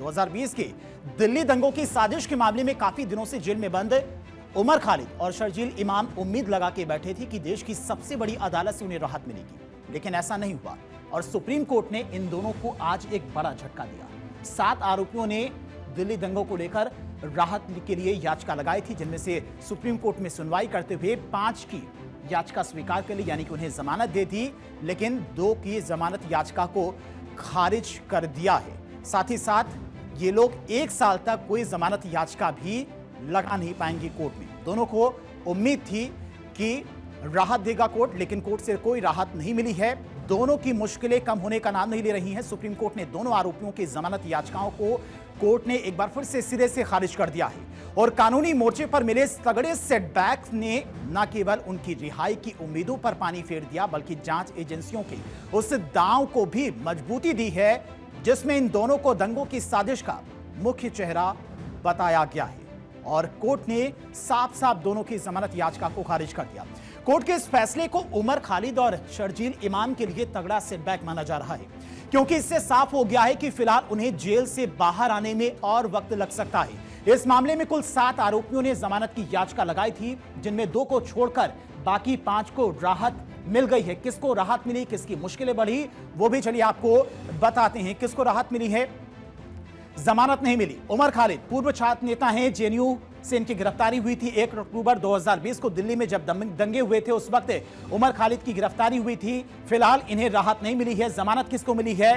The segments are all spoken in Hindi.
2020 के दिल्ली दंगों की साजिश के मामले में काफी दिनों से जेल में बंद उमर खालिद और शर्जील इमाम उम्मीद लगा के बैठे थे कि देश की सबसे बड़ी अदालत से उन्हें राहत मिलेगी, लेकिन ऐसा नहीं हुआ और सुप्रीम कोर्ट ने इन दोनों को आज एक बड़ा झटका दिया। 7 आरोपियों ने दिल्ली दंगों को लेकर राहत के लिए याचिका लगाई थी, जिनमें से सुप्रीम कोर्ट में सुनवाई करते हुए 5 की याचिका स्वीकार कर ली, यानी कि उन्हें जमानत दे दी, लेकिन 2 की जमानत याचिका को खारिज कर दिया है। साथ ही साथ ये लोग 1 साल तक कोई जमानत याचिका भी लगा नहीं पाएंगे कोर्ट में। दोनों को उम्मीद थी कि राहत देगा कोर्ट, लेकिन कोर्ट से कोई राहत नहीं मिली है। दोनों की मुश्किलें कम होने का नाम नहीं ले रही हैं। सुप्रीम कोर्ट ने दोनों आरोपियों की जमानत याचिकाओं को कोर्ट ने एक बार फिर से सिरे से खारिज कर दिया है और कानूनी मोर्चे पर मिले तगड़े सेटबैक्स ने न केवल उनकी रिहाई की उम्मीदों पर पानी फेर दिया, बल्कि जांच एजेंसियों के उस दांव को भी मजबूती दी है जिसमें इन दोनों को दंगों की साजिश का मुख्य चेहरा बताया गया है। और कोर्ट ने साफ साफ दोनों की जमानत याचिका को खारिज कर दिया। कोर्ट के इस फैसले को उमर खालिद और शर्जील इमाम के लिए तगड़ा सेटबैक माना जा रहा है, क्योंकि इससे साफ हो गया है कि फिलहाल उन्हें जेल से बाहर आने में और वक्त लग सकता है। इस मामले में कुल 7 आरोपियों ने जमानत की याचिका लगाई थी, जिनमें 2 को छोड़कर बाकी 5 को राहत मिल गई है। किसको राहत मिली, किसकी मुश्किलें बढ़ी, वो भी चलिए आपको बताते हैं। किसको राहत मिली है? जमानत नहीं मिली। उमर खालिद पूर्व छात्र नेता हैं, जेएनयू से इनकी गिरफ्तारी हुई थी 1 अक्टूबर 2020 को दिल्ली में जब दंगे हुए थे, उस वक्त उमर खालिद की गिरफ्तारी हुई थी। फिलहाल इन्हें राहत नहीं मिली है। जमानत किसको मिली है?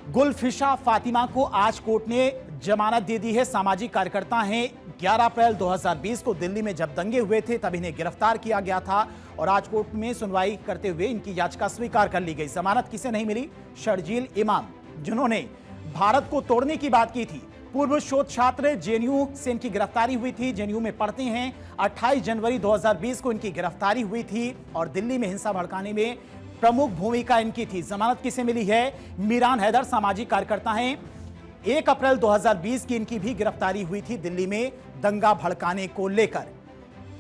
गुलफिशा फातिमा को आज कोर्ट ने जमानत दे दी है। सामाजिक कार्यकर्ता हैं। 11 अप्रैल 2020 को दिल्ली में जब दंगे हुए थे तब इन्हें गिरफ्तार किया गया था और आज कोर्ट में सुनवाई करते हुए इनकी याचिका स्वीकार कर ली गई। जमानत किसे नहीं मिली? शर्जील इमाम, जिन्होंने भारत को तोड़ने की बात की थी। पूर्व शोध छात्र, जेएनयू से इनकी गिरफ्तारी हुई थी, जेएनयू में पढ़ते हैं। 28 जनवरी 2020 को इनकी गिरफ्तारी हुई थी और दिल्ली में हिंसा भड़काने में प्रमुख भूमिका इनकी थी। जमानत किसे मिली है? मीरान हैदर सामाजिक कार्यकर्ता हैं। 1 अप्रैल 2020 की इनकी भी गिरफ्तारी हुई थी दिल्ली में दंगा भड़काने को लेकर।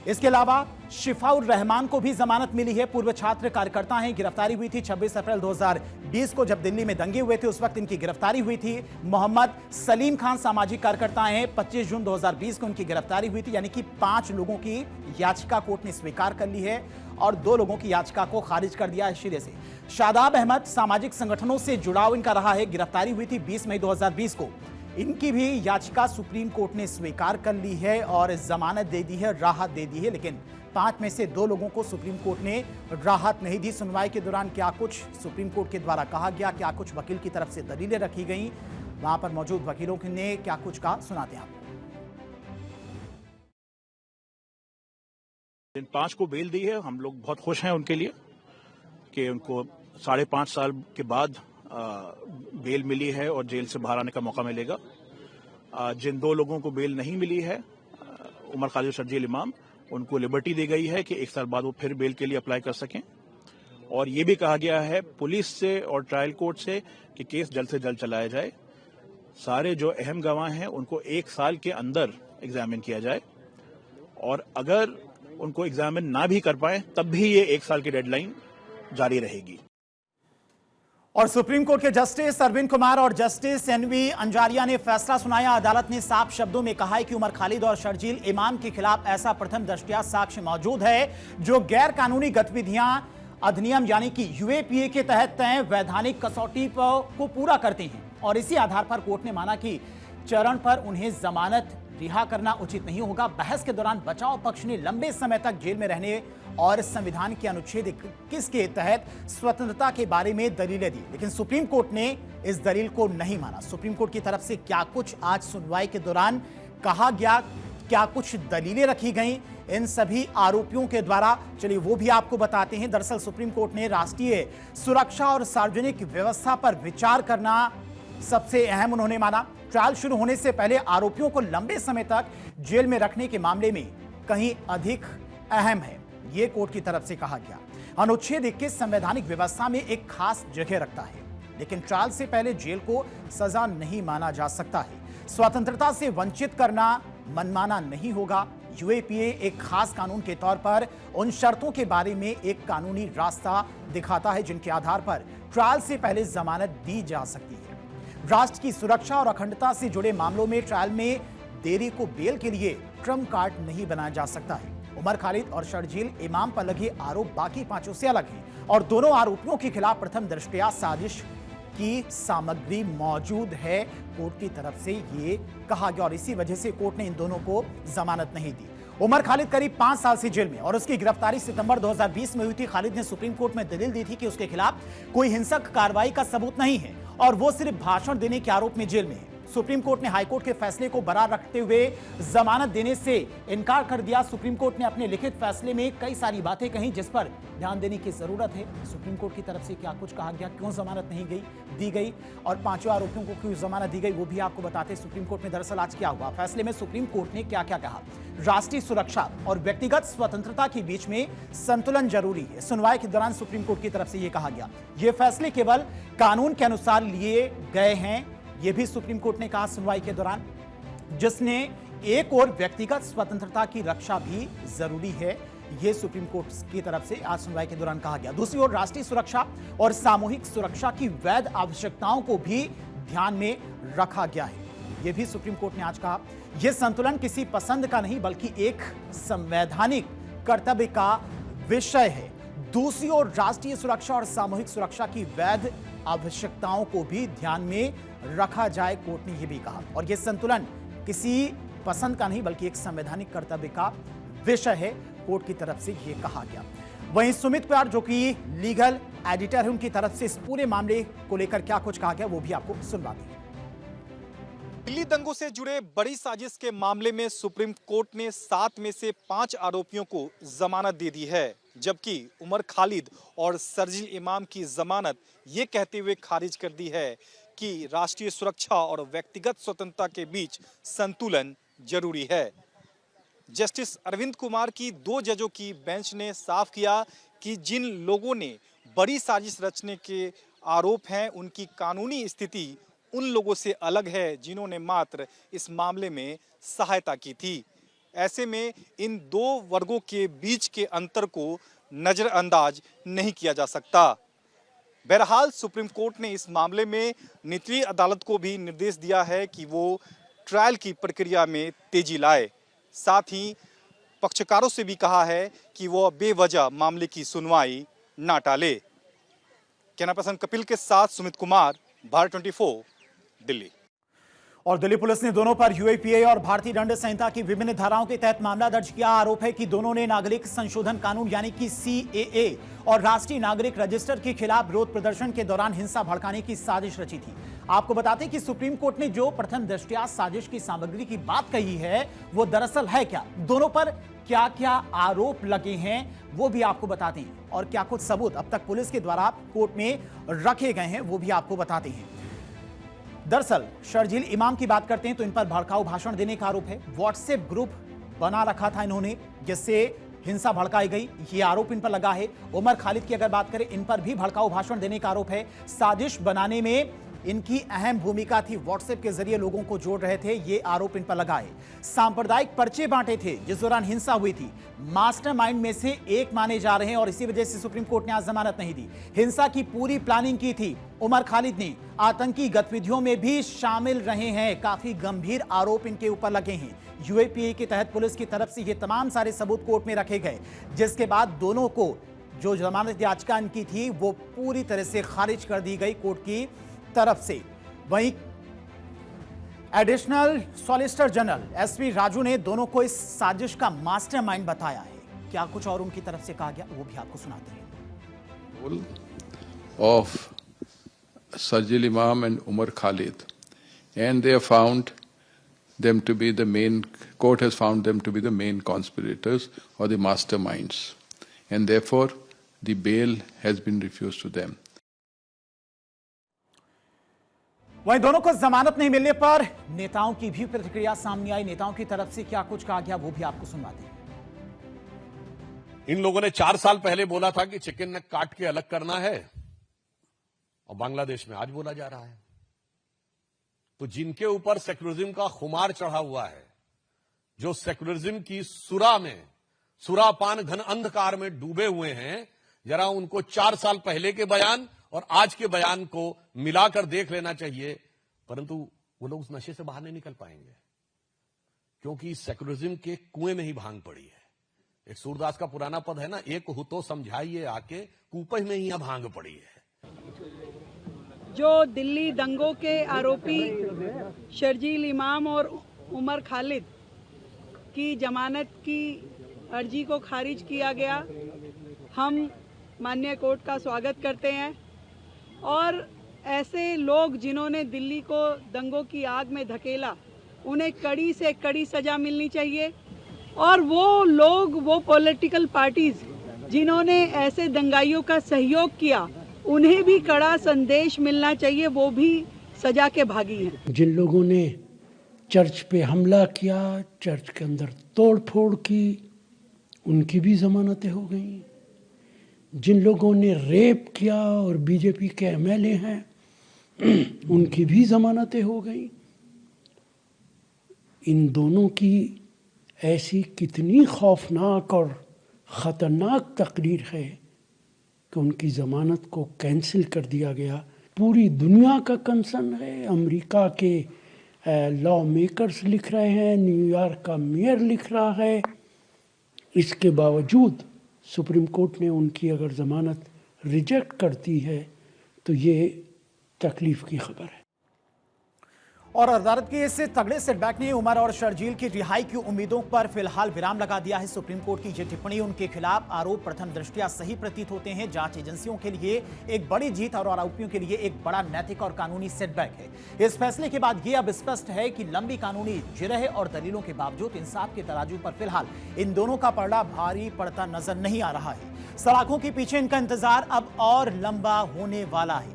इसके अलावा शिफाउर रहमान को भी जमानत मिली है। पूर्व छात्र कार्यकर्ता हैं। गिरफ्तारी हुई थी 26 अप्रैल 2020 को जब दिल्ली में दंगे हुए थे, उस वक्त इनकी गिरफ्तारी हुई थी। मोहम्मद सलीम खान सामाजिक कार्यकर्ता हैं। 25 जून 2020 को इनकी गिरफ्तारी हुई थी, यानी कि 5 लोगों की याचिका कोर्ट ने स्वीकार कर ली है और 2 लोगों की याचिका को खारिज कर दिया है सिरे से। शादाब अहमद सामाजिक संगठनों से जुड़ाव इनका रहा है। गिरफ्तारी हुई थी 20 मई 2020 को। इनकी भी याचिका सुप्रीम कोर्ट ने स्वीकार कर ली है और जमानत दे दी है, राहत दे दी है, लेकिन 5 में से 2 लोगों को सुप्रीम कोर्ट ने राहत नहीं दी। सुनवाई के दौरान क्या कुछ सुप्रीम कोर्ट के द्वारा कहा गया, क्या कुछ वकील की तरफ से दलीलें रखी गई, वहां पर मौजूद वकीलों ने क्या कुछ कहा, सुनाते हैं आपको। इन 5 को बेल दी है। हम लोग बहुत खुश हैं उनके लिए कि उनको 5.5 साल के बाद बेल मिली है और जेल से बाहर आने का मौका मिलेगा। जिन 2 लोगों को बेल नहीं मिली है, उमर खालिद और शर्जील इमाम, उनको लिबर्टी दी गई है कि 1 साल बाद वो फिर बेल के लिए अप्लाई कर सकें। और ये भी कहा गया है पुलिस से और ट्रायल कोर्ट से कि केस जल्द से जल्द चलाया जाए। सारे जो अहम गवाह हैं उनको 1 साल के अंदर एग्जामिन किया जाए और अगर उनको एग्जामिन ना भी कर पाए तब भी ये 1 साल की डेडलाइन जारी रहेगी। और सुप्रीम कोर्ट के जस्टिस अरविंद कुमार और जस्टिस एनवी अंजारिया ने फैसला सुनाया। अदालत ने साफ शब्दों में कहा है कि उमर खालिद और शर्जील इमाम के खिलाफ ऐसा प्रथम दृष्टया साक्ष्य मौजूद है जो गैर कानूनी गतिविधियां अधिनियम यानी कि यूएपीए के तहत तय वैधानिक कसौटी को पूरा करते हैं और इसी आधार पर कोर्ट ने माना कि चरण पर उन्हें जमानत रिहा करना उचित नहीं होगा। बहस के दौरान बचाव पक्ष ने लंबे समय तक जेल में रहने और संविधान के अनुच्छेद 21 के तहत स्वतंत्रता के बारे में दलीलें दी, लेकिन सुप्रीम कोर्ट ने इस दलील को नहीं माना। सुप्रीम कोर्ट की तरफ से क्या कुछ आज सुनवाई के दौरान कहा गया, क्या कुछ दलीलें रखी गई इन सभी आरोपियों के द्वारा, चलिए वो भी आपको बताते हैं। दरअसल सुप्रीम कोर्ट ने राष्ट्रीय सुरक्षा और सार्वजनिक व्यवस्था पर विचार करना सबसे अहम उन्होंने माना। ट्रायल शुरू होने से पहले आरोपियों को लंबे समय तक जेल में रखने के मामले में कहीं अधिक अहम है, यह कोर्ट की तरफ से कहा गया। अनुच्छेद 21 संवैधानिक व्यवस्था में एक खास जगह रखता है, लेकिन ट्रायल से पहले जेल को सजा नहीं माना जा सकता है। स्वतंत्रता से वंचित करना मनमाना नहीं होगा। यूएपीए एक खास कानून के तौर पर उन शर्तों के बारे में एक कानूनी रास्ता दिखाता है जिनके आधार पर ट्रायल से पहले जमानत दी जा सकती है। राष्ट्र की सुरक्षा और अखंडता से जुड़े मामलों में ट्रायल में देरी को बेल के लिए ट्रम्प कार्ड नहीं बनाया जा सकता है। उमर खालिद और शर्जील इमाम पर लगे आरोप बाकी पांचों से अलग हैं और दोनों आरोपियों के खिलाफ प्रथम दृष्टया साजिश की सामग्री मौजूद है, कोर्ट की तरफ से ये कहा गया और इसी वजह से कोर्ट ने इन दोनों को जमानत नहीं दी। उमर खालिद करीब 5 साल से जेल में और उसकी गिरफ्तारी सितंबर 2020 में हुई थी। खालिद ने सुप्रीम कोर्ट में दलील दी थी कि उसके खिलाफ कोई हिंसक कार्रवाई का सबूत नहीं है और वो सिर्फ भाषण देने के आरोप में जेल में है। सुप्रीम कोर्ट ने हाईकोर्ट के फैसले को बरकरार रखते हुए जमानत देने से इनकार कर दिया। सुप्रीम कोर्ट ने अपने लिखित फैसले में कई सारी बातें कही जिस पर ध्यान देने की जरूरत है। सुप्रीम कोर्ट की तरफ से क्या कुछ कहा गया, क्यों जमानत नहीं दी गई और पांचों आरोपियों को क्यों जमानत दी गई, वो भी आपको बताते हैं सुप्रीम कोर्ट में दरअसल आज क्या हुआ। फैसले में सुप्रीम कोर्ट ने क्या क्या कहा। राष्ट्रीय सुरक्षा और व्यक्तिगत स्वतंत्रता के बीच में संतुलन जरूरी है। सुनवाई के दौरान सुप्रीम कोर्ट की तरफ से यह कहा गया, ये फैसले केवल कानून के अनुसार लिए गए हैं, यह भी सुप्रीम कोर्ट ने कहा सुनवाई के दौरान, जिसने एक और व्यक्तिगत स्वतंत्रता की रक्षा भी जरूरी है, यह सुप्रीम कोर्ट की तरफ से आज सुनवाई के दौरान कहा गया। दूसरी ओर राष्ट्रीय सुरक्षा और सामूहिक सुरक्षा की वैध आवश्यकताओं को भी ध्यान में रखा गया है, यह भी सुप्रीम कोर्ट ने आज कहा। यह संतुलन किसी पसंद का नहीं बल्कि एक संवैधानिक कर्तव्य का विषय है। दूसरी ओर राष्ट्रीय सुरक्षा और सामूहिक सुरक्षा की वैध आवश्यकताओं को भी ध्यान में रखा जाए, कोर्ट ने यह भी कहा। और यह संतुलन किसी पसंद का नहीं बल्कि एक संवैधानिक कर्तव्य का विषय है, कोर्ट की तरफ से यह कहा गया। वहीं सुमित प्यार जो कि लीगल एडिटर है, उनकी तरफ से इस पूरे मामले को लेकर क्या कुछ कहा गया वो भी आपको सुनवाते हैं। दिल्ली दंगों से जुड़े बड़ी साजिश के मामले में सुप्रीम कोर्ट ने 7 में से 5 आरोपियों को जमानत दे दी है, जबकि उमर खालिद और शर्जील इमाम की जमानत ये कहते हुए खारिज कर दी है कि राष्ट्रीय सुरक्षा और व्यक्तिगत स्वतंत्रता के बीच संतुलन जरूरी है। जस्टिस अरविंद कुमार की 2 जजों की बेंच ने साफ किया कि जिन लोगों ने बड़ी साजिश रचने के आरोप हैं, उनकी कानूनी स्थिति उन लोगों से अलग है जिन्होंने मात्र इस मामले में सहायता की थी। ऐसे में इन 2 वर्गों के बीच के अंतर को नजरअंदाज नहीं किया जा सकता। बहरहाल सुप्रीम कोर्ट ने इस मामले में निचली अदालत को भी निर्देश दिया है कि वो ट्रायल की प्रक्रिया में तेजी लाए। साथ ही पक्षकारों से भी कहा है कि वो बेवजह मामले की सुनवाई ना टाले। कैमरा पर्सन कपिल के साथ सुमित कुमार, भारत 24, दिल्ली। और दिल्ली पुलिस ने दोनों पर यूएपीए और भारतीय दंड संहिता की विभिन्न धाराओं के तहत मामला दर्ज किया। आरोप है कि दोनों ने नागरिक संशोधन कानून यानी कि सीएए और राष्ट्रीय नागरिक रजिस्टर के खिलाफ विरोध प्रदर्शन के दौरान हिंसा भड़काने की साजिश रची थी। आपको बताते हैं कि सुप्रीम कोर्ट ने जो प्रथम दृष्टया साजिश की सामग्री की बात कही है वो दरअसल है क्या, दोनों पर क्या क्या आरोप लगे हैं वो भी आपको बताते हैं और क्या कुछ सबूत अब तक पुलिस के द्वारा कोर्ट में रखे गए हैं वो भी आपको बताते हैं। दरअसल शर्जील इमाम की बात करते हैं तो इन पर भड़काऊ भाषण देने का आरोप है। व्हाट्सएप ग्रुप बना रखा था इन्होंने जिससे हिंसा भड़काई गई, ये आरोप इन पर लगा है। उमर खालिद की अगर बात करें, इन पर भी भड़काऊ भाषण देने का आरोप है। साजिश बनाने में इनकी अहम भूमिका थी, व्हाट्सएप के जरिए लोगों को जोड़ रहे थे, ये आरोप इन पर लगा है। सांप्रदायिक पर्चे बांटे थे जिस दौरान हिंसा हुई थी, मास्टरमाइंड में से एक माने जा रहे हैं और इसी वजह से सुप्रीम कोर्ट ने आज जमानत नहीं दी। हिंसा की पूरी प्लानिंग की थी उमर खालिद ने, आतंकी गतिविधियों में भी शामिल रहे हैं, काफी गंभीर आरोप इनके ऊपर लगे हैं। यूएपीए के तहत पुलिस की तरफ से ये तमाम सारे सबूत कोर्ट में रखे गए, जिसके बाद दोनों को जो जमानत याचिका इनकी थी वो पूरी तरह से खारिज कर दी गई कोर्ट की तरफ से। वहीं additional solicitor general SP Raju ने दोनों को इस साजिश का मास्टरमाइंड बताया है। क्या कुछ और उनकी तरफ से कहा गया वो भी आपको सुनाते हैं। Of Shardil Imam and Umar Khalid, and they have found them to be the main, court has found them to be the main conspirators or the masterminds, and therefore the bail has been refused to them. वहीं दोनों को जमानत नहीं मिलने पर नेताओं की भी प्रतिक्रिया सामने आई। नेताओं की तरफ से क्या कुछ कहा गया वो भी आपको सुनवाते हैं। इन लोगों ने 4 साल पहले बोला था कि चिकन नेक काट के अलग करना है और बांग्लादेश में आज बोला जा रहा है। तो जिनके ऊपर सेक्युलरिज्म का खुमार चढ़ा हुआ है, जो सेक्युलरिज्म की सुरा में, सुरापान घन अंधकार में डूबे हुए हैं, जरा उनको 4 साल पहले के बयान और आज के बयान को मिलाकर देख लेना चाहिए परंतु वो लोग उस नशे से बाहर नहीं निकल पाएंगे, क्योंकि सेकुलरिज्म के कुएं में ही भांग पड़ी है। एक सूरदास का पुराना पद है ना, एक हु तो समझाइए आके, कूपे में ही भांग पड़ी है। जो दिल्ली दंगों के आरोपी शर्जील इमाम और उमर खालिद की जमानत की अर्जी को खारिज किया गया, हम माननीय कोर्ट का स्वागत करते हैं। और ऐसे लोग जिन्होंने दिल्ली को दंगों की आग में धकेला, उन्हें कड़ी से कड़ी सजा मिलनी चाहिए। और वो लोग, वो पॉलिटिकल पार्टीज जिन्होंने ऐसे दंगाइयों का सहयोग किया, उन्हें भी कड़ा संदेश मिलना चाहिए, वो भी सजा के भागी हैं। जिन लोगों ने चर्च पे हमला किया, चर्च के अंदर तोड़फोड़ की, उनकी भी जमानतें हो गई। जिन लोगों ने रेप किया और बीजेपी के एमएलए हैं, उनकी भी जमानतें हो गई। इन दोनों की ऐसी कितनी खौफनाक और ख़तरनाक तकरीर है कि उनकी ज़मानत को कैंसिल कर दिया गया। पूरी दुनिया का कंसर्न है। अमेरिका के लॉ मेकर्स लिख रहे हैं, न्यूयॉर्क का मेयर लिख रहा है। इसके बावजूद सुप्रीम कोर्ट ने उनकी अगर ज़मानत रिजेक्ट करती है तो ये तकलीफ़ की खबर है। और अदालत के इस तगड़े सेटबैक ने उमर और शर्जील की रिहाई की उम्मीदों पर फिलहाल विराम लगा दिया है। सुप्रीम कोर्ट की ये टिप्पणी उनके खिलाफ आरोप प्रथम दृष्टया सही प्रतीत होते हैं। जांच एजेंसियों के लिए एक बड़ी जीत और आरोपियों के लिए एक बड़ा नैतिक और कानूनी सेटबैक है। इस फैसले के बाद ये अब स्पष्ट है कि लंबी कानूनी जिरह और दलीलों के बावजूद इंसाफ के तराजू पर फिलहाल इन दोनों का पलड़ा भारी पड़ता नजर नहीं आ रहा है। सलाखों के पीछे इनका इंतजार अब और लंबा होने वाला है।